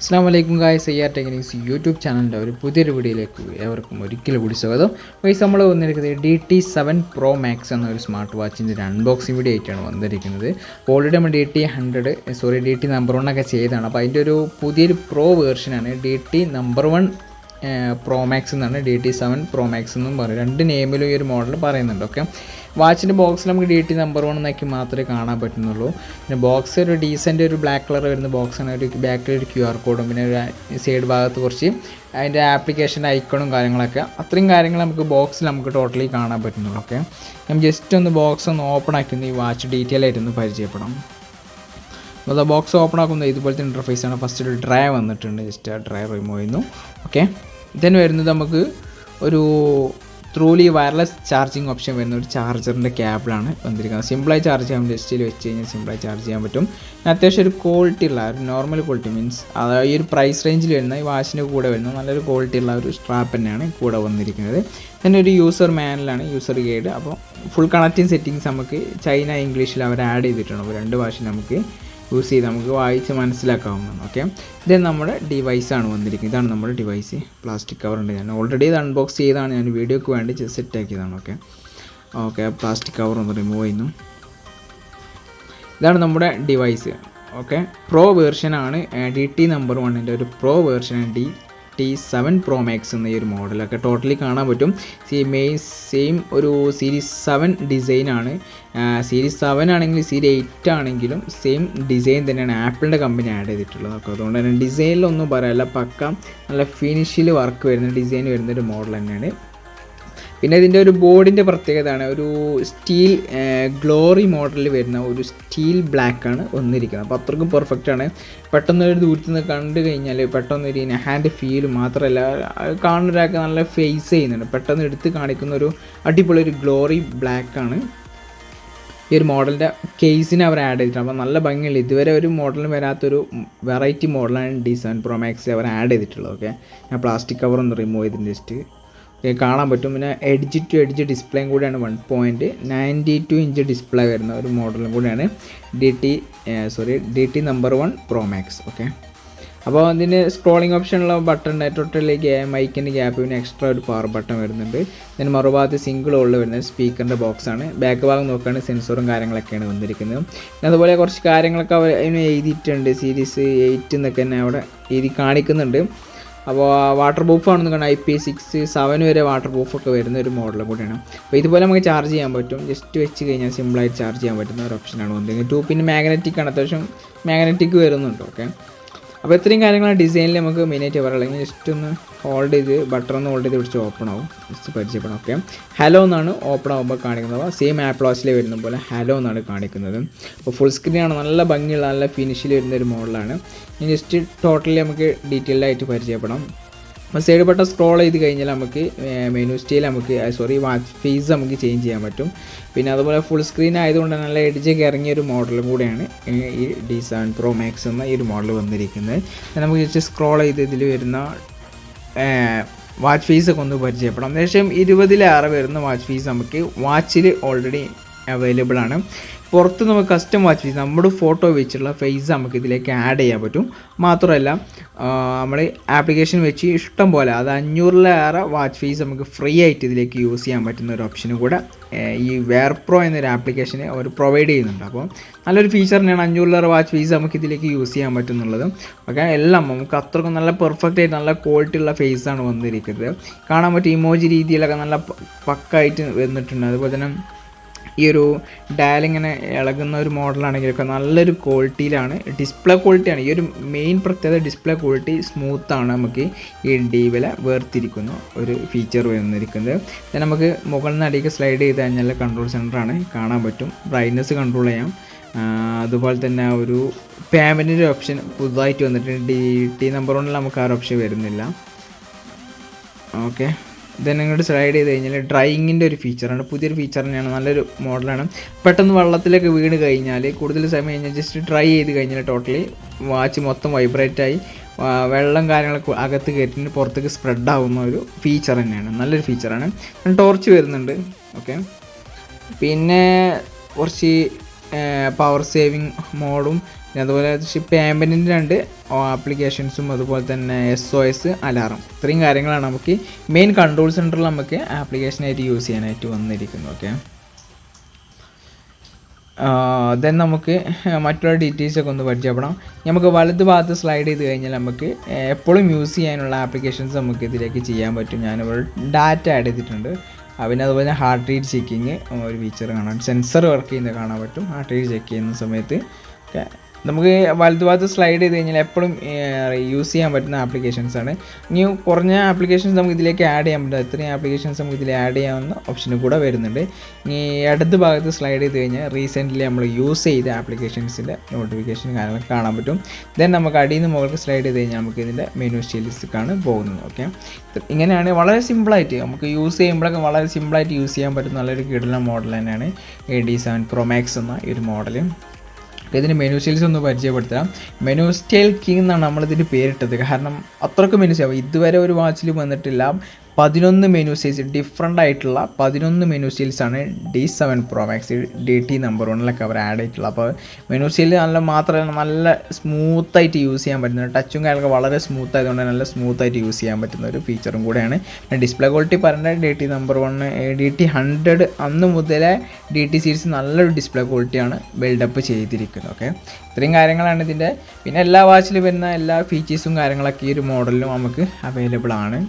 അസ്സലാമു guys, technics YouTube ചാനലിൻ്റെ ഒരു പുതിയൊരു വീഡിയോയിലേക്ക് ഏവർക്കും ഒരിക്കൽ കൂടി സ്വാഗതം. ഗൈസ്, നമ്മൾ വന്നിരിക്കുന്നത് DT7 Pro Max എന്ന ഒരു സ്മാർട്ട് വാച്ചിൻ്റെ ഒരു അൺബോക്സിംഗ് വീഡിയോ ആയിട്ടാണ് വന്നിരിക്കുന്നത്. ഓൾറെഡി നമ്മൾ DT നമ്പർ 1 ഒക്കെ ചെയ്തതാണ്. അപ്പോൾ അതിൻ്റെ ഒരു പുതിയൊരു പ്രോ വേർഷനാണ് DT നമ്പർ 1 Pro Max എന്നാണ്, DT7 Pro Max എന്നും പറയും. രണ്ട് നെയിമിലും ഈ ഒരു മോഡൽ പറയുന്നുണ്ട്. ഓക്കെ, വാച്ചിൻ്റെ ബോക്സിൽ നമുക്ക് DT നമ്പർ 1 എന്നൊക്കെ മാത്രമേ കാണാൻ പറ്റുന്നുള്ളൂ. പിന്നെ ബോക്സ് ഒരു ഡീസൻ്റ് ഒരു ബ്ലാക്ക് കളർ വരുന്ന ബോക്സാണ്. ഒരു ബാക്കിൽ ഒരു QR കോഡും പിന്നെ ഒരു സൈഡ് ഭാഗത്ത് കുറച്ച് അതിൻ്റെ ആപ്ലിക്കേഷൻ്റെ ഐക്കണും കാര്യങ്ങളൊക്കെ, അത്രയും കാര്യങ്ങൾ നമുക്ക് ബോക്സിൽ നമുക്ക് ടോട്ടലി കാണാൻ പറ്റുന്നുള്ളൂ. ഓക്കെ, ഞാൻ ജസ്റ്റ് ഒന്ന് ബോക്സ് ഒന്ന് ഓപ്പൺ ആക്കി ഈ വാച്ച് ഡീറ്റെയിൽ ആയിട്ടൊന്ന് പരിചയപ്പെടാം. അപ്പോൾ ബോക്സ് ഓപ്പൺ ആക്കുന്നത് ഇതുപോലത്തെ ഇൻ്റർഫേസാണ്. ഫസ്റ്റ് ഒരു ഡ്രൈ വന്നിട്ടുണ്ട്, ജസ്റ്റ് ആ ഡ്രൈ റിമൂവ് ചെയ്യുന്നു. ഓക്കെ, ഇതിന് വരുന്നത് നമുക്ക് ഒരു ത്രൂലി വയർലെസ് ചാർജിങ് ഓപ്ഷൻ വരുന്ന ഒരു ചാർജറിൻ്റെ കേബിളാണ് വന്നിരിക്കുന്നത്. സിമ്പിളായി ചാർജ് ചെയ്യാൻ ജസ്റ്റിൽ വെച്ച് കഴിഞ്ഞാൽ സിമ്പിളായി ചാർജ് ചെയ്യാൻ പറ്റും. അത്യാവശ്യം ഒരു ക്വാളിറ്റി ഉള്ള ഒരു നോർമൽ ക്വാളിറ്റി മീൻസ് അതായത് ഈ ഒരു പ്രൈസ് റേഞ്ചിൽ വരുന്ന ഈ വാച്ചിൻ്റെ കൂടെ വരുന്ന നല്ലൊരു ക്വാളിറ്റി ഉള്ള ഒരു സ്ട്രാപ്പ് തന്നെയാണ് കൂടെ വന്നിരിക്കുന്നത്. പിന്നെ ഒരു യൂസർ മാനുവലാണ്, യൂസർ ഗൈഡ്. അപ്പോൾ ഫുൾ കണക്റ്റിംഗ് സെറ്റിങ്സ് നമുക്ക് ചൈന ഇംഗ്ലീഷിൽ അവർ ആഡ് ചെയ്തിട്ടുണ്ട്. അപ്പോൾ രണ്ട് ഭാഷ നമുക്ക് യൂസ് ചെയ്ത് നമുക്ക് വായിച്ച് മനസ്സിലാക്കാവുന്നതാണ്. ഓക്കെ, ഇത് നമ്മുടെ ഡിവൈസാണ് വന്നിരിക്കുന്നത്. ഇതാണ് നമ്മുടെ ഡിവൈസ്. പ്ലാസ്റ്റിക് കവറുണ്ട്, ഞാൻ ഓൾറെഡി ഇത് അൺബോക്സ് ചെയ്താണ്, ഞാൻ വീഡിയോക്ക് വേണ്ടി സെറ്റ് ആക്കിയതാണ്. ഓക്കെ, പ്ലാസ്റ്റിക് കവർ ഒന്ന് റിമൂവ് ചെയ്യുന്നു. ഇതാണ് നമ്മുടെ ഡിവൈസ്. ഓക്കെ, പ്രോ വേർഷനാണ്, DT നമ്പർ 1 ഒരു പ്രോ വേർഷനാണ് DT7 Pro Max എന്ന ഈ ഒരു മോഡലൊക്കെ ടോട്ടലി കാണാൻ പറ്റും. സെയിം ഒരു സീരീസ് 7 ഡിസൈനാണ്. സീരീസ് 7 ആണെങ്കിലും സീരീസ് 8 ആണെങ്കിലും സെയിം ഡിസൈൻ തന്നെയാണ് ആപ്പിളിൻ്റെ കമ്പനി ആഡ് ചെയ്തിട്ടുള്ളത്. അപ്പോൾ അതുകൊണ്ട് തന്നെ ഡിസൈനിലൊന്നും പറയാനില്ല, പക്ക നല്ല ഫിനിഷിൽ വർക്ക് വരുന്ന ഡിസൈൻ വരുന്നൊരു മോഡൽ തന്നെയാണ്. പിന്നെ ഇതിൻ്റെ ഒരു ബോർഡിൻ്റെ പ്രത്യേകതയാണ് ഒരു സ്റ്റീൽ ഗ്ലോറി മോഡലിൽ വരുന്ന ഒരു സ്റ്റീൽ ബ്ലാക്കാണ് വന്നിരിക്കുന്നത്. അപ്പോൾ അത്രയ്ക്കും പെർഫെക്റ്റാണ്. പെട്ടെന്ന് ഒരു ദൂരത്ത് നിന്ന് കണ്ടു കഴിഞ്ഞാൽ പെട്ടെന്ന് ഒരു ഹാൻഡ് ഫീൽ മാത്രമല്ല, കാണുന്ന ഒരാൾക്ക് നല്ല ഫേസ് ചെയ്യുന്നുണ്ട്. പെട്ടെന്ന് എടുത്ത് കാണിക്കുന്ന ഒരു അടിപൊളി ഒരു ഗ്ലോറി ബ്ലാക്കാണ് ഈ ഒരു മോഡലിൻ്റെ കേസിന് അവർ ആഡ് ചെയ്തിട്ടുണ്ട്. അപ്പോൾ നല്ല ഭംഗിയുണ്ട്. ഇതുവരെ ഒരു മോഡലിന് വരാത്തൊരു വെറൈറ്റി മോഡലാണ് DT7 Pro Max അവർ ആഡ് ചെയ്തിട്ടുള്ളത്. ഓക്കെ, ഞാൻ പ്ലാസ്റ്റിക് കവർ ഒന്ന് റിമൂവ് ചെയ്തിട്ടുണ്ട്, ജസ്റ്റ് കാണാൻ പറ്റും. പിന്നെ എഡ്ജ് ടു എഡ്ജ് ഡിസ്പ്ലേയും കൂടിയാണ് 1.92 ഇഞ്ച് ഡിസ്പ്ലേ വരുന്ന ഒരു മോഡലും കൂടിയാണ് DT number 1 Pro Max. Okay, അപ്പോൾ അതിന് സ്ക്രോളിംഗ് ഓപ്ഷനുള്ള ബട്ടൺ, ടോട്ടലിലേക്ക് മൈക്കിൻ്റെ ഗ്യാപ്പ്, പിന്നെ എക്സ്ട്രാ ഒരു പവർ ബട്ടൺ വരുന്നുണ്ട്. ഇതിന് മറുഭാഗത്ത് സിംഗിൾ ഹോളിൽ വരുന്നത് സ്പീക്കറിൻ്റെ ബോക്സാണ്. ബാക്ക് ഭാഗം നോക്കുകയാണെങ്കിൽ സെൻസറും കാര്യങ്ങളൊക്കെയാണ് വന്നിരിക്കുന്നത്. പിന്നെ അതുപോലെ കുറച്ച് കാര്യങ്ങളൊക്കെ അവർ അതിന് എഴുതിയിട്ടുണ്ട്. സീരീസ് 8 എന്നൊക്കെ തന്നെ അവിടെ എഴുതി കാണിക്കുന്നുണ്ട്. അപ്പോൾ വാട്ടർ പ്രൂഫാണെന്ന് കാണാം, IP67 വരെ വാട്ടർ പ്രൂഫൊക്കെ വരുന്ന ഒരു മോഡലും കൂടിയാണ്. അപ്പോൾ ഇതുപോലെ നമുക്ക് ചാർജ് ചെയ്യാൻ പറ്റും. ജസ്റ്റ് വെച്ച് കഴിഞ്ഞാൽ സിമ്പിളായിട്ട് ചാർജ് ചെയ്യാൻ പറ്റുന്ന ഒരു ഓപ്ഷനാണ് വന്നിരിക്കുന്നത്. 2 പിൻ മാഗ്നറ്റിക് ആണ്, അത്യാവശ്യം മാഗ്നറ്റിക് വരുന്നുണ്ട്. ഓക്കെ, അപ്പോൾ ഇത്രയും കാര്യങ്ങളാണ് ഡിസൈനിൽ നമുക്ക് മെയിനായിട്ട് പറയാം. അല്ലെങ്കിൽ ജസ്റ്റ് ഒന്ന് ഹോൾഡ് ചെയ്ത് ബട്ടൺ ഒന്ന് ഹോൾഡ് ചെയ്ത് പിടിച്ച് ഓപ്പൺ ആവും, ജസ്റ്റ് പരിചയപ്പെടാം. ഓക്കെ, ഹലോ എന്നാണ് ഓപ്പൺ ആകുമ്പോൾ കാണിക്കുന്നത്. സെയിം ആപ്പിൾ വാച്ചിൽ വരുന്ന പോലെ ഹലോ എന്നാണ് കാണിക്കുന്നത്. അപ്പോൾ ഫുൾ സ്ക്രീനാണ്, നല്ല ഭംഗിയുള്ള നല്ല ഫിനിഷിൽ വരുന്ന ഒരു മോഡലാണ്. ഇനി ജസ്റ്റ് ടോട്ടലി നമുക്ക് ഡീറ്റെയിൽഡ് ആയിട്ട് പരിചയപ്പെടാം. അപ്പോൾ സൈഡ് ബട്ടൺ സ്ക്രോൾ ചെയ്ത് കഴിഞ്ഞാൽ നമുക്ക് മെനു സ്റ്റൈൽ വാച്ച് ഫേസ് നമുക്ക് ചേഞ്ച് ചെയ്യാൻ പറ്റും. പിന്നെ അതുപോലെ ഫുൾ സ്ക്രീൻ ആയതുകൊണ്ട് നല്ല എഡ്ജൊക്കെ ഇറങ്ങിയൊരു മോഡലും കൂടെയാണ് ഈ DT7 Pro Max എന്ന ഈ ഒരു മോഡൽ വന്നിരിക്കുന്നത്. നമുക്ക് ജസ്റ്റ് സ്ക്രോൾ ചെയ്ത് ഇതിൽ വരുന്ന വാച്ച് ഫേസൊക്കെ ഒന്ന് പരിചയപ്പെടാം. ഏകദേശം 20 വരുന്ന വാച്ച് ഫേസ് നമുക്ക് വാച്ചിൽ ഓൾറെഡി അവൈലബിൾ ആണ്. പുറത്ത് നമുക്ക് കസ്റ്റം വാച്ച് ഫേസ് നമ്മുടെ ഫോട്ടോ വെച്ചുള്ള ഫേസ് നമുക്ക് ഇതിലേക്ക് ആഡ് ചെയ്യാൻ പറ്റും. മാത്രമല്ല നമ്മൾ ആപ്ലിക്കേഷൻ വെച്ച് ഇഷ്ടം പോലെ അത് 500 വാച്ച് ഫേസ് നമുക്ക് ഫ്രീ ആയിട്ട് ഇതിലേക്ക് യൂസ് ചെയ്യാൻ പറ്റുന്ന ഒരു ഓപ്ഷനും കൂടെ ഈ വെയർ പ്രോ എന്നൊരു ആപ്ലിക്കേഷന് അവർ പ്രൊവൈഡ് ചെയ്യുന്നുണ്ട്. അപ്പോൾ നല്ലൊരു ഫീച്ചർ തന്നെയാണ് 500 വാച്ച് ഫേസ് നമുക്ക് ഇതിലേക്ക് യൂസ് ചെയ്യാൻ പറ്റുന്നുള്ളത്. ഓക്കെ, എല്ലാം നമുക്ക് അത്രയ്ക്കും നല്ല പെർഫെക്റ്റ് ആയിട്ട് നല്ല ക്വാളിറ്റി ഉള്ള ഫേസാണ് വന്നിരിക്കുന്നത്. കാണാൻ പറ്റും ഇമോജി രീതിയിലൊക്കെ നല്ല പക്കായിട്ട് വന്നിട്ടുണ്ട്. അതുപോലെ തന്നെ ഈ ഒരു ഡയലിങ്ങനെ ഇളകുന്ന ഒരു മോഡലാണെങ്കിലൊക്കെ നല്ലൊരു ക്വാളിറ്റിയിലാണ്, ഡിസ്പ്ലേ ക്വാളിറ്റിയാണ് ഈ ഒരു മെയിൻ പ്രത്യേകത. ഡിസ്പ്ലേ ക്വാളിറ്റി സ്മൂത്താണ്, നമുക്ക് ഈ ഡിവില വേർതിരിക്കുന്ന ഒരു ഫീച്ചർ വന്നിരിക്കുന്നത്. then നമുക്ക് മുകളിൽ നിന്ന് അടിക്ക് സ്ലൈഡ് ചെയ്ത് കഴിഞ്ഞാൽ കൺട്രോൾ സെൻറ്ററാണ്, കാണാൻ പറ്റും. ബ്രൈറ്റ്നസ് കൺട്രോൾ ചെയ്യാം. അതുപോലെ തന്നെ ഒരു പേയ്മെൻറ്റിൻ്റെ ഓപ്ഷൻ പുതുതായിട്ട് വന്നിട്ടുണ്ട്. DT നമ്പർ 1 നമുക്ക് ആ ഒരു ഓപ്ഷൻ വരുന്നില്ല. ഓക്കെ, then ഇങ്ങോട്ട് സ്ലൈഡ് ചെയ്ത് കഴിഞ്ഞാൽ ഡ്രൈയിങ്ങിൻ്റെ ഒരു ഫീച്ചറാണ്, പുതിയൊരു ഫീച്ചർ തന്നെയാണ്, നല്ലൊരു മോഡലാണ്. പെട്ടെന്ന് വെള്ളത്തിലേക്ക് വീണ് കഴിഞ്ഞാൽ കൂടുതൽ സമയം കഴിഞ്ഞാൽ ജസ്റ്റ് ഡ്രൈ ചെയ്ത് കഴിഞ്ഞാൽ ടോട്ടലി വാച്ച് മൊത്തം വൈബ്രേറ്റായി വെള്ളം കാര്യങ്ങളൊക്കെ അകത്ത് കയറ്റിന് പുറത്തേക്ക് സ്പ്രെഡ് ആവുന്ന ഒരു ഫീച്ചർ തന്നെയാണ്, നല്ലൊരു ഫീച്ചറാണ്. ടോർച്ച് വരുന്നുണ്ട്. ഓക്കെ, പിന്നെ കുറച്ച് പവർ സേവിങ് മോഡും അതുപോലെ പേയ്മെൻറ്റിൻ്റെ 2 ആപ്ലിക്കേഷൻസും അതുപോലെ തന്നെ SOS അലാറം ഇത്രയും കാര്യങ്ങളാണ് നമുക്ക് മെയിൻ കൺട്രോൾ സെൻറ്ററിൽ നമുക്ക് ആപ്ലിക്കേഷനായിട്ട് യൂസ് ചെയ്യാനായിട്ട് വന്നിരിക്കുന്നത്. ഓക്കെ, ദെൻ നമുക്ക് മറ്റുള്ള ഡീറ്റെയിൽസൊക്കെ ഒന്ന് പരിചയപ്പെടാം. നമുക്ക് വലത് ഭാഗത്ത് സ്ലൈഡ് ചെയ്ത് കഴിഞ്ഞാൽ നമുക്ക് എപ്പോഴും യൂസ് ചെയ്യാനുള്ള ആപ്ലിക്കേഷൻസ് നമുക്ക് ഇതിലേക്ക് ചെയ്യാൻ പറ്റും. ഞാനിവിടെ ഡാറ്റ ആഡ് ചെയ്തിട്ടുണ്ട്. പിന്നെ അതുപോലെ ഹാർട്ട് റേറ്റ് ചെക്കിങ് ഒരു ഫീച്ചർ കാണാം, സെൻസർ വർക്ക് ചെയ്യുന്നത് കാണാൻ പറ്റും. ഹാർട്ട് റേറ്റ് ചെക്ക് ചെയ്യുന്ന സമയത്ത് നമുക്ക് വലതുഭാഗത്ത് സ്ലൈഡ് ചെയ്ത് കഴിഞ്ഞാൽ എപ്പോഴും യൂസ് ചെയ്യാൻ പറ്റുന്ന ആപ്ലിക്കേഷൻസാണ്. ഇനി കുറഞ്ഞ ആപ്ലിക്കേഷൻസ് നമുക്ക് ഇതിലേക്ക് ആഡ് ചെയ്യാൻ പറ്റും. ഇത്രയും ആപ്ലിക്കേഷൻസ് നമുക്ക് ഇതിൽ ആഡ് ചെയ്യാവുന്ന ഓപ്ഷനും കൂടെ വരുന്നുണ്ട്. ഇനി ഇടത് ഭാഗത്ത് സ്ലൈഡ് ചെയ്ത് കഴിഞ്ഞാൽ റീസെൻ്റ്ലി നമ്മൾ യൂസ് ചെയ്ത ആപ്ലിക്കേഷൻസിൻ്റെ നോട്ടിഫിക്കേഷൻ കാര്യങ്ങളൊക്കെ കാണാൻ പറ്റും. ദെൻ നമുക്ക് അടിയിൽ നിന്ന് മുകളിൽ സ്ലൈഡ് ചെയ്ത് കഴിഞ്ഞാൽ നമുക്ക് ഇതിൻ്റെ മെനു സ്റ്റൈലിലേക്കാണ് പോകുന്നത്. ഓക്കെ, ഇങ്ങനെയാണ് വളരെ സിമ്പിളായിട്ട് നമുക്ക് യൂസ് ചെയ്യുമ്പോഴൊക്കെ വളരെ സിമ്പിളായിട്ട് യൂസ് ചെയ്യാൻ പറ്റുന്ന നല്ലൊരു കിടിലൻ മോഡൽ തന്നെയാണ് A7 Pro Max എന്ന ഈ ഒരു മോഡൽ. ഇതിന് മെനു സ്റ്റൈൽസ് ഒന്ന് പരിചയപ്പെടുത്താം. മെനു സ്റ്റൈൽ കിങ് എന്നാണ് നമ്മളിതിന് പേരിട്ടത്. കാരണം അത്രയ്ക്ക് മെനു സ്റ്റൈൽ ഇതുവരെ ഒരു വാച്ചിൽ വന്നിട്ടില്ല. 11 മെനു സ്റ്റൈൽസ്, ഡിഫറെൻ്റ് ആയിട്ടുള്ള 11 മെനു സ്റ്റൈൽസാണ് D7 Pro Max DT number 1 അവർ ആഡ് ചെയ്തിട്ടുള്ളത്. അപ്പോൾ മെനു സ്റ്റൈൽ മാത്രമല്ല നല്ല സ്മൂത്തായിട്ട് യൂസ് ചെയ്യാൻ പറ്റുന്ന, ടച്ചും കാര്യങ്ങളൊക്കെ വളരെ സ്മൂത്ത് ആയതുകൊണ്ട് നല്ല സ്മൂത്തായിട്ട് യൂസ് ചെയ്യാൻ പറ്റുന്ന ഒരു ഫീച്ചറും കൂടെയാണ്. ഡിസ്പ്ലേ ക്വാളിറ്റി പറഞ്ഞാൽ DT നമ്പർ 1 DT100 അന്ന് മുതലേ DT സീരീസ് നല്ലൊരു ഡിസ്പ്ലേ ക്വാളിറ്റിയാണ് ബിൽഡപ്പ് ചെയ്തിരിക്കുന്നത്. ഓക്കെ, ഇത്രയും കാര്യങ്ങളാണ് ഇതിൻ്റെ. പിന്നെ എല്ലാ വാച്ചിലും വരുന്ന എല്ലാ ഫീച്ചേഴ്സും കാര്യങ്ങളൊക്കെ ഈ ഒരു മോഡലിലും നമുക്ക് അവൈലബിൾ ആണ്.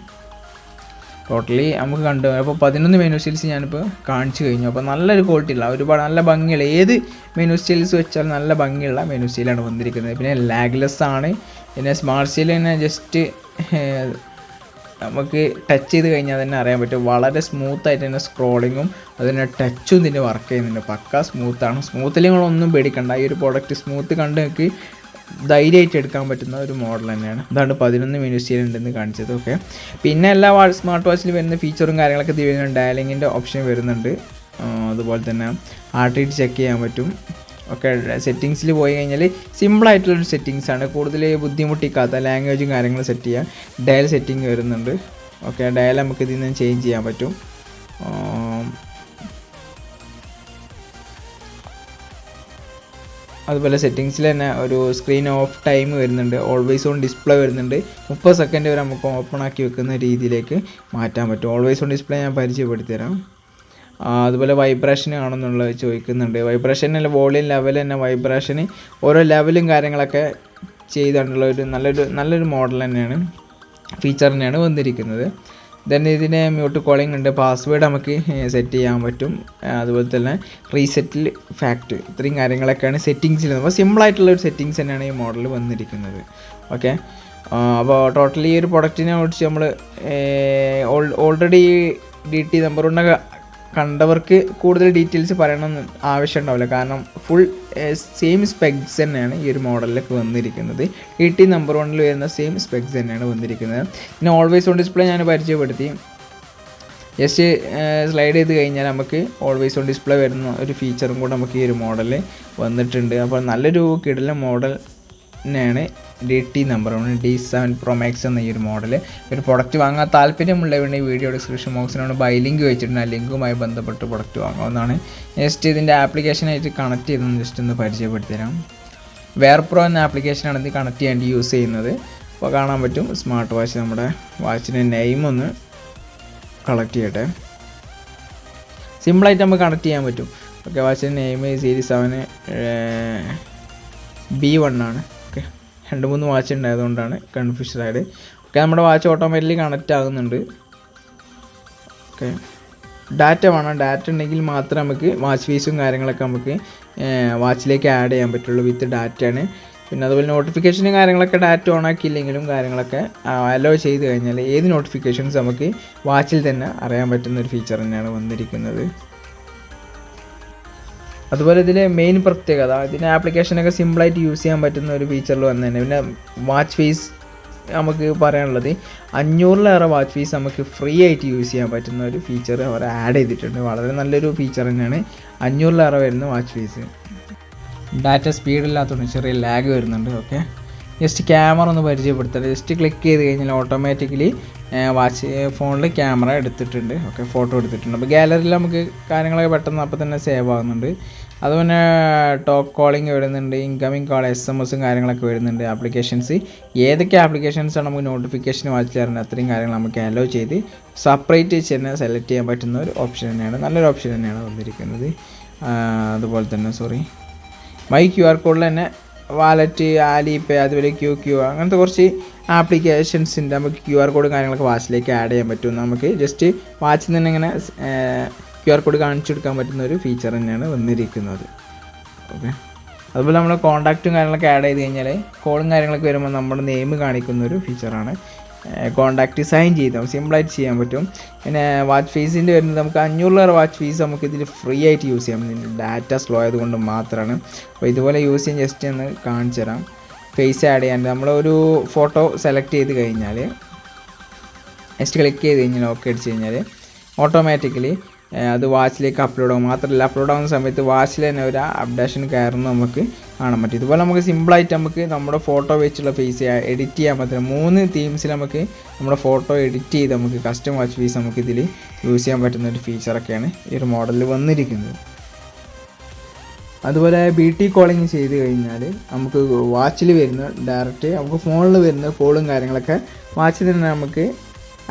ടോട്ടലി നമുക്ക് കണ്ടു. അപ്പോൾ 11 മെനു സ്റ്റൈൽസ് ഞാനിപ്പോൾ കാണിച്ചു കഴിഞ്ഞു. അപ്പോൾ നല്ലൊരു ക്വാളിറ്റി ഉള്ള ഒരുപാട് നല്ല ഭംഗിയുള്ള ഏത് മെനു സ്റ്റൈൽസ് വെച്ചാലും നല്ല ഭംഗിയുള്ള മെനു സ്റ്റൈലാണ് വന്നിരിക്കുന്നത്. പിന്നെ ലാഗ്ലെസ് ആണ്. പിന്നെ സ്മാർട്ട് സ്റ്റൈൽ തന്നെ ജസ്റ്റ് നമുക്ക് ടച്ച് ചെയ്ത് കഴിഞ്ഞാൽ തന്നെ അറിയാൻ പറ്റും. വളരെ സ്മൂത്തായിട്ട് തന്നെ സ്ക്രോളിങ്ങും അതിൻ്റെ ടച്ചും ഇതിൻ്റെ വർക്ക് ചെയ്യുന്നുണ്ട്. പക്ക സ്മൂത്താണ്. സ്മൂത്തിലിങ്ങളൊന്നും പേടിക്കണ്ട. ഈ ഒരു പ്രോഡക്റ്റ് സ്മൂത്ത് കണ്ട് നിങ്ങൾക്ക് ധൈര്യമായിട്ട് എടുക്കാൻ പറ്റുന്ന ഒരു മോഡൽ തന്നെയാണ്. അതാണ് 11 മെനു സ്റ്റൈൽ ഉണ്ടെന്ന് കാണിച്ചത്. ഓക്കെ, പിന്നെ എല്ലാ സ്മാർട്ട് വാച്ചിൽ വരുന്ന ഫീച്ചറും കാര്യങ്ങളൊക്കെ ഇത് വരുന്നുണ്ട്. ഡയലിങ്ങിൻ്റെ ഓപ്ഷൻ വരുന്നുണ്ട്. അതുപോലെ തന്നെ ഹാർട്ട് റേറ്റ് ചെക്ക് ചെയ്യാൻ പറ്റും. ഓക്കെ, സെറ്റിങ്സിൽ പോയി കഴിഞ്ഞാൽ സിമ്പിളായിട്ടുള്ളൊരു സെറ്റിങ്സാണ്. കൂടുതൽ ബുദ്ധിമുട്ടിക്കാത്ത ലാംഗ്വേജും കാര്യങ്ങളും സെറ്റ് ചെയ്യാൻ ഡയൽ സെറ്റിംഗ് വരുന്നുണ്ട്. ഓക്കെ, ഡയൽ നമുക്ക് ഇതിൽ നിന്ന് ചേഞ്ച് ചെയ്യാൻ പറ്റും. അതുപോലെ സെറ്റിങ്സിൽ തന്നെ ഒരു സ്ക്രീൻ ഓഫ് ടൈം വരുന്നുണ്ട്. ഓൾവേസ് ഓൺ ഡിസ്പ്ലേ വരുന്നുണ്ട്. 30 സെക്കൻഡ് വരെ നമുക്ക് ഓപ്പൺ ആക്കി വെക്കുന്ന രീതിയിലേക്ക് മാറ്റാൻ പറ്റും. ഓൾവേസ് ഓൺ ഡിസ്പ്ലേ ഞാൻ പരിചയപ്പെടുത്തി തരാം. അതുപോലെ വൈബ്രേഷൻ ആണെന്നുള്ളത് ചോദിക്കുന്നുണ്ട്. വൈബ്രേഷൻ അല്ല, വോളിയം ലെവൽ തന്നെ വൈബ്രേഷന് ഓരോ ലെവലും കാര്യങ്ങളൊക്കെ ചെയ്തുകൊണ്ടുള്ള ഒരു നല്ലൊരു മോഡൽ തന്നെയാണ്, ഫീച്ചർ തന്നെയാണ് വന്നിരിക്കുന്നത്. ദെൻ ഇതിന് മ്യൂട്ട് കോളിംഗ് ഉണ്ട്. പാസ്വേഡ് നമുക്ക് സെറ്റ് ചെയ്യാൻ പറ്റും. അതുപോലെ തന്നെ റീസെറ്റിൽ ഫാക്റ്റ് ഇത്രയും കാര്യങ്ങളൊക്കെയാണ് സെറ്റിങ്സിൽ. അപ്പോൾ സിമ്പിളായിട്ടുള്ളൊരു സെറ്റിങ്സ് തന്നെയാണ് ഈ മോഡൽ വന്നിരിക്കുന്നത്. ഓക്കെ, അപ്പോൾ ടോട്ടലി ഈ ഒരു പ്രൊഡക്റ്റിനെ കുറിച്ച് നമ്മൾ ഓൾറെഡി DT നമ്പർ 1 കണ്ടവർക്ക് കൂടുതൽ ഡീറ്റെയിൽസ് പറയണമെന്ന് ആവശ്യം ഉണ്ടാവില്ല. കാരണം ഫുൾ സെയിം സ്പെക്സ് തന്നെയാണ് ഈ ഒരു മോഡലിലേക്ക് വന്നിരിക്കുന്നത്. DT നമ്പർ 1 വരുന്ന സെയിം സ്പെക്സ് തന്നെയാണ് വന്നിരിക്കുന്നത്. പിന്നെ ഓൾവേസ് ഓൺ ഡിസ്പ്ലേ ഞാൻ പരിചയപ്പെടുത്തി. ജസ്റ്റ് സ്ലൈഡ് ചെയ്ത് കഴിഞ്ഞാൽ നമുക്ക് ഓൾവേസ് ഓൺ ഡിസ്പ്ലേ വരുന്ന ഒരു ഫീച്ചറും കൂടെ നമുക്ക് ഈ ഒരു മോഡലിൽ വന്നിട്ടുണ്ട്. അപ്പോൾ നല്ലൊരു കിടിലൻ മോഡൽ തന്നെയാണ് DT number 1 D7 Pro Max എന്ന ഈ ഒരു മോഡൽ. ഒരു പ്രൊഡക്റ്റ് വാങ്ങാൻ താല്പര്യമുള്ളവരുടെ ഈ വീഡിയോ ഡിസ്ക്രിപ്ഷൻ ബോക്സിനാണ് ബൈ ലിങ്ക് വെച്ചിട്ടുണ്ട്. ആ ലിങ്കുമായി ബന്ധപ്പെട്ട് പ്രൊഡക്റ്റ് വാങ്ങാവുന്നതാണ്. ജസ്റ്റ് ഇതിൻ്റെ ആപ്ലിക്കേഷനായിട്ട് കണക്ട് ചെയ്തൊന്ന് ജസ്റ്റ് ഒന്ന് പരിചയപ്പെടുത്തി തരാം. വെയർ പ്രോ എന്ന ആപ്ലിക്കേഷനാണ് ഇത് കണക്ട് ചെയ്യാൻ യൂസ് ചെയ്യുന്നത്. അപ്പോൾ കാണാൻ പറ്റും സ്മാർട്ട് വാച്ച്. നമ്മുടെ വാച്ചിൻ്റെ നെയിം ഒന്ന് കളക്ട് ചെയ്യട്ടെ. സിമ്പിളായിട്ട് നമുക്ക് കണക്ട് ചെയ്യാൻ പറ്റും. ഓക്കെ, വാച്ചിൻ്റെ നെയിം സീരീസ് 7 B1 ആണ്. ഓക്കെ, 2-3 വാച്ച് ഉണ്ടായതുകൊണ്ടാണ് കൺഫ്യൂഷൻ ആയത്. ഓക്കെ, നമ്മുടെ വാച്ച് ഓട്ടോമാറ്റിക്കലി കണക്റ്റ് ആകുന്നുണ്ട്. ഓക്കെ, ഡാറ്റ വേണം. ഡാറ്റ ഉണ്ടെങ്കിൽ മാത്രമേ നമുക്ക് വാച്ച് ഫീസും കാര്യങ്ങളൊക്കെ നമുക്ക് വാച്ചിലേക്ക് ആഡ് ചെയ്യാൻ പറ്റുള്ളൂ. വിത്ത് ഡാറ്റയാണ്. പിന്നെ അതുപോലെ നോട്ടിഫിക്കേഷനും കാര്യങ്ങളൊക്കെ ഡാറ്റ ഓൺ ആക്കിയില്ലെങ്കിലും കാര്യങ്ങളൊക്കെ അലോ ചെയ്ത് കഴിഞ്ഞാൽ ഏത് നോട്ടിഫിക്കേഷൻസ് നമുക്ക് വാച്ചിൽ തന്നെ അറിയാൻ പറ്റുന്ന ഒരു ഫീച്ചർ തന്നെയാണ് വന്നിരിക്കുന്നത്. അതുപോലെ ഇതിലെ മെയിൻ പ്രത്യേകത ഇതിൻ്റെ ആപ്ലിക്കേഷനൊക്കെ സിമ്പിളായിട്ട് യൂസ് ചെയ്യാൻ പറ്റുന്ന ഒരു ഫീച്ചറിൽ വന്നു തന്നെ. പിന്നെ വാച്ച് ഫീസ് നമുക്ക് പറയാനുള്ളത് 500-ലേറെ വാച്ച് ഫീസ് നമുക്ക് ഫ്രീ ആയിട്ട് യൂസ് ചെയ്യാൻ പറ്റുന്ന ഒരു ഫീച്ചർ അവർ ആഡ് ചെയ്തിട്ടുണ്ട്. വളരെ നല്ലൊരു ഫീച്ചർ തന്നെയാണ്. 500-ലേറെ വരുന്ന വാച്ച് ഫീസ്. ഡാറ്റ സ്പീഡില്ലാത്തതുകൊണ്ട് ചെറിയ ലാഗ് വരുന്നുണ്ട്. ഓക്കെ, ജസ്റ്റ് ക്യാമറ ഒന്ന് പരിചയപ്പെടുത്തട്ടെ. ജസ്റ്റ് ക്ലിക്ക് ചെയ്ത് കഴിഞ്ഞാൽ ഓട്ടോമാറ്റിക്കലി വാച്ച് ഫോണിൽ ക്യാമറ എടുത്തിട്ടുണ്ട്. ഓക്കെ, ഫോട്ടോ എടുത്തിട്ടുണ്ട്. അപ്പോൾ ഗാലറിയിൽ നമുക്ക് കാര്യങ്ങളൊക്കെ പെട്ടെന്ന് അപ്പോൾ തന്നെ സേവ് ആകുന്നുണ്ട്. അതുപോലെ ടോക്ക് കോളിംഗ് വരുന്നുണ്ട്, ഇൻകമിങ് കോൾ, SMS കാര്യങ്ങളൊക്കെ വരുന്നുണ്ട്. ആപ്ലിക്കേഷൻസ് ഏതൊക്കെ ആപ്ലിക്കേഷൻസാണ് നമുക്ക് നോട്ടിഫിക്കേഷൻ വാച്ചിൽ തരുന്നത് അത്രയും കാര്യങ്ങൾ നമുക്ക് അലോ ചെയ്ത് സെപ്പറേറ്റ് തന്നെ സെലക്ട് ചെയ്യാൻ പറ്റുന്ന ഒരു ഓപ്ഷൻ തന്നെയാണ്, നല്ലൊരു ഓപ്ഷൻ തന്നെയാണ് വന്നിരിക്കുന്നത്. അതുപോലെ തന്നെ മൈ QR കോഡിൽ തന്നെ വാലറ്റ്, ആലിപേ, അതുപോലെ QQ അങ്ങനത്തെ കുറച്ച് ആപ്ലിക്കേഷൻസിൻ്റെ നമുക്ക് QR കോഡ് കാര്യങ്ങളൊക്കെ വാച്ചിലേക്ക് ആഡ് ചെയ്യാൻ പറ്റും. നമുക്ക് ജസ്റ്റ് വാച്ചിൽ തന്നെ ഇങ്ങനെ QR കോഡ് കാണിച്ചു കൊടുക്കാൻ പറ്റുന്ന ഒരു ഫീച്ചർ തന്നെയാണ് വന്നിരിക്കുന്നത്. ഓക്കെ, അതുപോലെ നമ്മൾ കോൺടാക്റ്റും കാര്യങ്ങളൊക്കെ ആഡ് ചെയ്ത് കഴിഞ്ഞാൽ കോളും കാര്യങ്ങളൊക്കെ വരുമ്പോൾ നമ്മുടെ നെയിം കാണിക്കുന്ന ഒരു ഫീച്ചറാണ്. കോൺടാക്റ്റ് സൈൻ ചെയ്താൽ സിമ്പിളായിട്ട് ചെയ്യാൻ പറ്റും. പിന്നെ വാച്ച് ഫീസിൻ്റെ വരുന്നത് നമുക്ക് $500 വാച്ച് ഫീസ് നമുക്ക് ഇതിൽ ഫ്രീ ആയിട്ട് യൂസ് ചെയ്യാൻ പറ്റും. ഡാറ്റ സ്ലോ ആയതുകൊണ്ട് മാത്രമാണ്. അപ്പോൾ ഇതുപോലെ യൂസ് ചെയ്യാൻ ജസ്റ്റ് ഒന്ന് കാണിച്ചു തരാം. ഫേസ് ആഡ് ചെയ്യാൻ നമ്മളൊരു ഫോട്ടോ സെലക്ട് ചെയ്ത് കഴിഞ്ഞാൽ ജസ്റ്റ് ക്ലിക്ക് ചെയ്ത് കഴിഞ്ഞാൽ ഓക്കെ അടിച്ച് കഴിഞ്ഞാൽ ഓട്ടോമാറ്റിക്കലി അത് വാച്ചിലേക്ക് അപ്ലോഡ് ആകും. മാത്രമല്ല അപ്ലോഡ് ആകുന്ന സമയത്ത് വാച്ചിൽ തന്നെ ഒരു അപ്ഡേഷൻ കയറുന്ന നമുക്ക് കാണാൻ പറ്റും. ഇതുപോലെ നമുക്ക് സിമ്പിളായിട്ട് നമുക്ക് നമ്മുടെ ഫോട്ടോ വെച്ചുള്ള ഫേസ് എഡിറ്റ് ചെയ്യാൻ പറ്റും. 3 തീംസിൽ നമുക്ക് നമ്മുടെ ഫോട്ടോ എഡിറ്റ് ചെയ്ത് നമുക്ക് കസ്റ്റം വാച്ച് ഫീസ് നമുക്ക് ഇതിൽ യൂസ് ചെയ്യാൻ പറ്റുന്ന ഒരു ഫീച്ചറൊക്കെയാണ് ഈ ഒരു മോഡലിൽ വന്നിരിക്കുന്നത്. അതുപോലെ BT കോളിങ് ചെയ്ത് കഴിഞ്ഞാൽ നമുക്ക് വാച്ചിൽ വരുന്ന ഡയറക്റ്റ് നമുക്ക് ഫോണിൽ വരുന്ന കോളും കാര്യങ്ങളൊക്കെ വാച്ചിൽ തന്നെ നമുക്ക്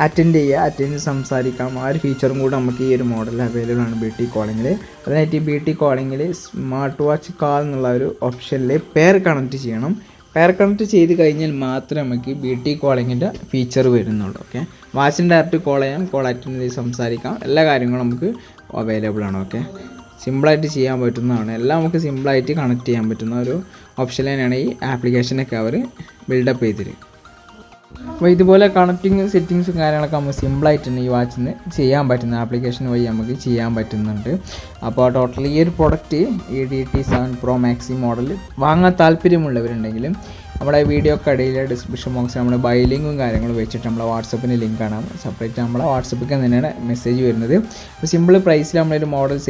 അറ്റൻഡ് സംസാരിക്കാം. ആ ഒരു ഫീച്ചറും കൂടെ നമുക്ക് ഈ ഒരു മോഡലിൽ അവൈലബിൾ ആണ് BT കോളിങ്ങിൽ. അതിനായിട്ട് BT കോളിങ്ങിൽ സ്മാർട്ട് വാച്ച് കാൾ എന്നുള്ള ഒരു ഓപ്ഷനിൽ പെയർ കണക്ട് ചെയ്യണം. പെയർ കണക്ട് ചെയ്ത് കഴിഞ്ഞാൽ മാത്രമേ നമുക്ക് BT കോളിങ്ങിൻ്റെ ഫീച്ചർ വരുന്നുള്ളൂ. ഓക്കെ, വാച്ചിന് ഡയറക്റ്റ് കോൾ ചെയ്യാം, കോൾ അറ്റൻഡ് ചെയ്ത് സംസാരിക്കാം, എല്ലാ കാര്യങ്ങളും നമുക്ക് അവൈലബിൾ ആണ്. ഓക്കെ, സിമ്പിളായിട്ട് ചെയ്യാൻ പറ്റുന്നതാണ്. എല്ലാം നമുക്ക് സിമ്പിളായിട്ട് കണക്ട് ചെയ്യാൻ പറ്റുന്ന ഒരു ഓപ്ഷൻ തന്നെയാണ് ഈ ആപ്ലിക്കേഷനൊക്കെ അവർ ബിൽഡപ്പ് ചെയ്തിരിക്കുന്നത്. അപ്പോൾ ഇതുപോലെ കണക്റ്റിങ് സെറ്റിങ്സും കാര്യങ്ങളൊക്കെ നമുക്ക് സിമ്പിളായിട്ട് തന്നെ ഈ വാച്ചിൽ നിന്ന് ചെയ്യാൻ പറ്റുന്ന ആപ്ലിക്കേഷൻ വഴി നമുക്ക് ചെയ്യാൻ പറ്റുന്നുണ്ട്. അപ്പോൾ ടോട്ടലി ഈ ഒരു പ്രൊഡക്റ്റ് ഈ DT7 Pro Max മോഡൽ വാങ്ങാൻ താല്പര്യമുള്ളവരുണ്ടെങ്കിലും നമ്മുടെ വീഡിയോക്കടിയിലെ ഡിസ്ക്രിപ്ഷൻ ബോക്സിൽ നമ്മുടെ ബൈ ലിങ്കും കാര്യങ്ങളും വെച്ചിട്ട് നമ്മളെ വാട്സപ്പിന് ലിങ്ക് കാണാം. സെപ്പറേറ്റ് നമ്മളെ വാട്സപ്പിൽ തന്നെയാണ് മെസ്സേജ് വരുന്നത്. അപ്പോൾ സിമ്പിൾ പ്രൈസിൽ നമ്മളൊരു മോഡൽ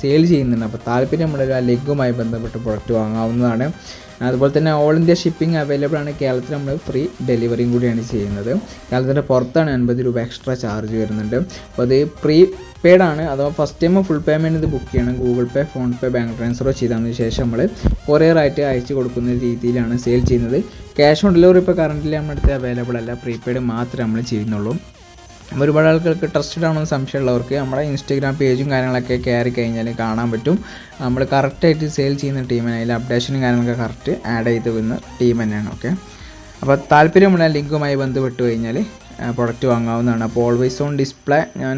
സെയിൽ ചെയ്യുന്നുണ്ട്. അപ്പോൾ താല്പര്യമുള്ളൊരു ആ ലെഗുമായി ബന്ധപ്പെട്ട പ്രൊഡക്റ്റ് വാങ്ങാവുന്നതാണ്. അതുപോലെ തന്നെ ഓൾ ഇന്ത്യ ഷിപ്പിംഗ് അവൈലബിൾ ആണ്. കേരളത്തിൽ നമ്മൾ ഫ്രീ ഡെലിവറിയും കൂടിയാണ് ചെയ്യുന്നത്. കേരളത്തിൻ്റെ പുറത്താണ് 80 രൂപ എക്സ്ട്രാ ചാർജ് വരുന്നുണ്ട്. അപ്പോൾ അത് പ്രീപെയ്ഡാണ്. അഥവാ ഫസ്റ്റ് ടൈം ഫുൾ പേയ്മെൻറ്റ് ഇത് ബുക്ക് ചെയ്യണം. ഗൂഗിൾ പേ, ഫോൺ പേ, ബാങ്ക് ട്രാൻസ്ഫർ ചെയ്തതിന് ശേഷം നമ്മൾ കൊറിയറായിട്ട് അയച്ചു കൊടുക്കുന്ന രീതിയിലാണ് സെയിൽ ചെയ്യുന്നത്. ക്യാഷ് ഓൺ ഡെലിവറി ഇപ്പോൾ കറൻറ്റ്ലി നമ്മുടെ അടുത്ത് അവൈലബിൾ അല്ല. പ്രീപെയ്ഡ് മാത്രമേ നമ്മൾ ചെയ്യുന്നുള്ളൂ. ഒരുപാട് ആൾക്കാർക്ക് ട്രസ്റ്റഡ് ആണെന്ന് സംശയമുള്ളവർക്ക് നമ്മുടെ ഇൻസ്റ്റാഗ്രാം പേജും കാര്യങ്ങളൊക്കെ കയറി കഴിഞ്ഞാൽ കാണാൻ പറ്റും. നമ്മൾ കറക്റ്റായിട്ട് സെയിൽ ചെയ്യുന്ന ടീമിന് അതിൽ അപ്ഡേഷനും കാര്യങ്ങളൊക്കെ കറക്റ്റ് ആഡ് ചെയ്ത് വരുന്ന ടീം തന്നെയാണ്. ഓക്കെ, അപ്പോൾ താല്പര്യമുള്ള ലിങ്കുമായി ബന്ധപ്പെട്ട് കഴിഞ്ഞാൽ പ്രൊഡക്റ്റ് വാങ്ങാവുന്നതാണ്. അപ്പോൾ ഓൾവേസ് ഓൺ ഡിസ്പ്ലേ ഞാൻ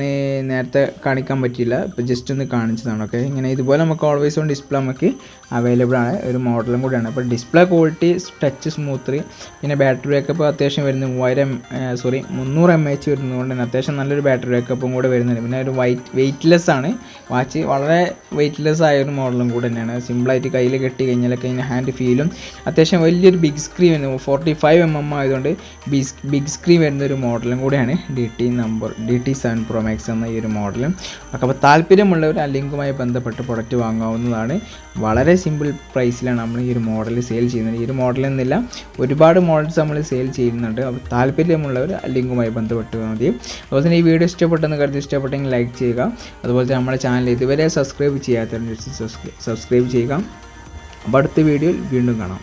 നേരത്തെ കാണിക്കാൻ പറ്റിയില്ല, ഇപ്പോൾ ജസ്റ്റ് ഒന്ന് കാണിച്ചതാണ്. ഓക്കെ, ഇങ്ങനെ ഇതുപോലെ നമുക്ക് ഓൾവേസ് ഓൺ ഡിസ്പ്ലേ നമുക്ക് അവൈലബിൾ ആണ്. ഒരു മോഡലും കൂടിയാണ്. അപ്പോൾ ഡിസ്പ്ലേ ക്വാളിറ്റി, ടച്ച് സ്മൂത്ത്, പിന്നെ ബാറ്ററി ബാക്കപ്പ് അത്യാവശ്യം വരുന്നത് 300 mAh വരുന്നതുകൊണ്ട് തന്നെ അത്യാവശ്യം നല്ലൊരു ബാറ്ററി ബാക്കപ്പും കൂടെ വരുന്നുണ്ട്. പിന്നെ ഒരു വെയ്റ്റ്ലെസ് ആണ് വാച്ച്, വളരെ വെയ്റ്റ്ലെസ് ആയ ഒരു മോഡലും കൂടെ തന്നെയാണ്. സിമ്പിളായിട്ട് കയ്യിൽ കെട്ടി കഴിഞ്ഞാലൊക്കെ അതിൻ്റെ ഹാൻഡ് ഫീലും അത്യാവശ്യം വലിയൊരു ബിഗ് സ്ക്രീൻ വരുന്നത് 45 mm ആയതുകൊണ്ട് ബിഗ് സ്ക്രീൻ വരുന്നൊരു മോഡലും കൂടെയാണ് DT7 Pro Max എന്ന ഈ ഒരു മോഡലും. അപ്പോൾ താല്പര്യമുള്ളവർ ആ ലിങ്കുമായി ബന്ധപ്പെട്ട് പ്രൊഡക്റ്റ് വാങ്ങാവുന്നതാണ്. വളരെ സിമ്പിൾ പ്രൈസിലാണ് നമ്മൾ ഈ ഒരു മോഡൽ സെയിൽ ചെയ്യുന്നത്. ഈ ഒരു മോഡൽ എന്നില്ല, ഒരുപാട് മോഡൽസ് നമ്മൾ സെയിൽ ചെയ്യുന്നുണ്ട്. അപ്പോൾ താല്പര്യമുള്ളവർ ആ ലിങ്കുമായി ബന്ധപ്പെട്ട് മതി. അതുപോലെ തന്നെ ഈ വീഡിയോ ഇഷ്ടപ്പെട്ടെന്ന് കരുതി ഇഷ്ടപ്പെട്ടെങ്കിൽ ലൈക്ക് ചെയ്യുക. അതുപോലെ തന്നെ നമ്മുടെ ചാനൽ ഇതുവരെ സബ്സ്ക്രൈബ് ചെയ്യാത്തവർ സബ്സ്ക്രൈബ് ചെയ്യുക. അപ്പോൾ അടുത്ത വീഡിയോയിൽ വീണ്ടും കാണാം.